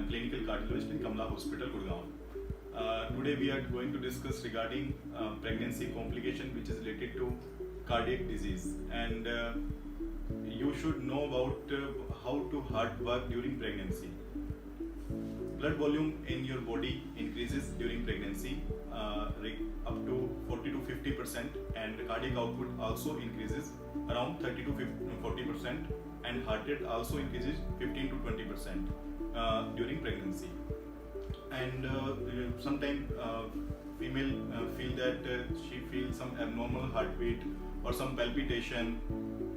am clinical cardiologist in Kamla Hospital, Gurgaon. Today we are going to discuss regarding pregnancy complication which is related to cardiac disease, and you should know about how to heart work during pregnancy. Blood volume in your body increases during pregnancy up to 40 to 50%, and cardiac output also increases around 30 to 40%, and heart rate also increases 15 to 20% during pregnancy. And sometimes female feel that she feels some abnormal heartbeat or some palpitation,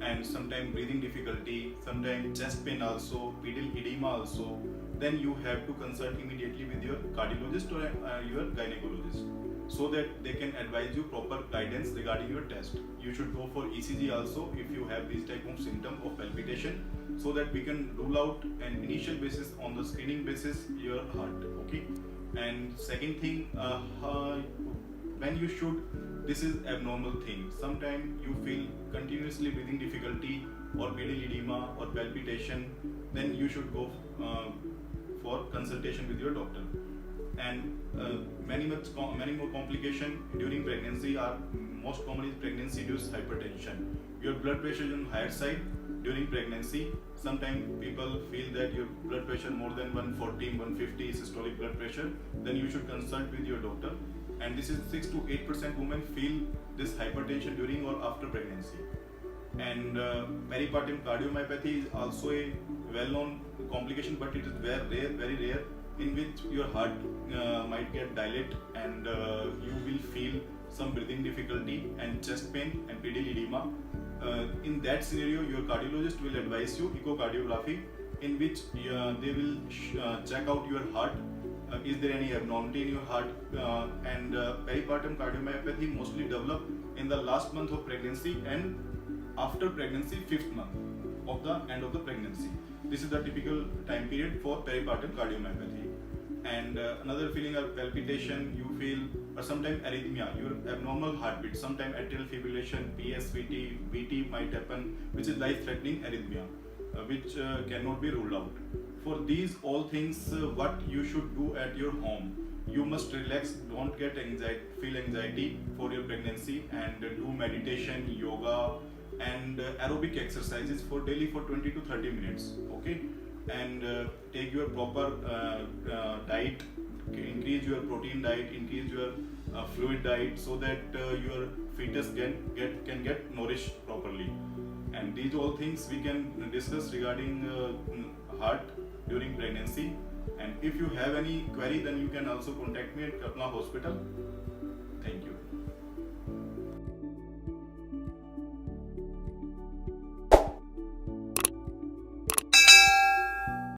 and sometimes breathing difficulty, sometimes chest pain also, pedal edema also. Then you have to consult immediately with your cardiologist or your gynecologist, so that they can advise you proper guidance regarding your test. You should go for ECG also if you have this type of symptom of palpitation, so that we can rule out an initial basis on the screening basis your heart. Okay. And second thing, when you should, this is abnormal thing. Sometimes you feel continuously breathing difficulty or pedal edema or palpitation, then you should go for consultation with your doctor. And many more complication during pregnancy are most common is pregnancy-induced hypertension. Your blood pressure is on higher side during pregnancy. Sometimes people feel that your blood pressure more than 140, 150 systolic blood pressure. Then you should consult with your doctor. And this is 6 to 8% women feel this hypertension during or after pregnancy. And peripartum cardiomyopathy is also a well-known complication, but it is very rare, in which your heart might get dilate, and you will feel some breathing difficulty and chest pain and pedal edema. In that scenario, your cardiologist will advise you echocardiography, in which they will check out your heart. Is there any abnormality in your heart? And peripartum cardiomyopathy mostly develop in the last month of pregnancy and after pregnancy, 5th month of the end of the pregnancy. This is the typical time period for peripartum cardiomyopathy. And another feeling of palpitation you feel, or sometimes arrhythmia, your abnormal heartbeat, sometimes atrial fibrillation, PSVT, VT might happen, which is life-threatening arrhythmia, which cannot be ruled out. For these all things, what you should do at your home, you must relax, don't get feel anxiety for your pregnancy, and do meditation, yoga, and aerobic exercises for daily for 20 to 30 minutes. Okay. And take your proper diet, increase your protein diet, increase your fluid diet, so that your fetus can get nourished properly. And these all things we can discuss regarding heart during pregnancy. And if you have any query, then you can also contact me at Kamla Hospital. Thank you.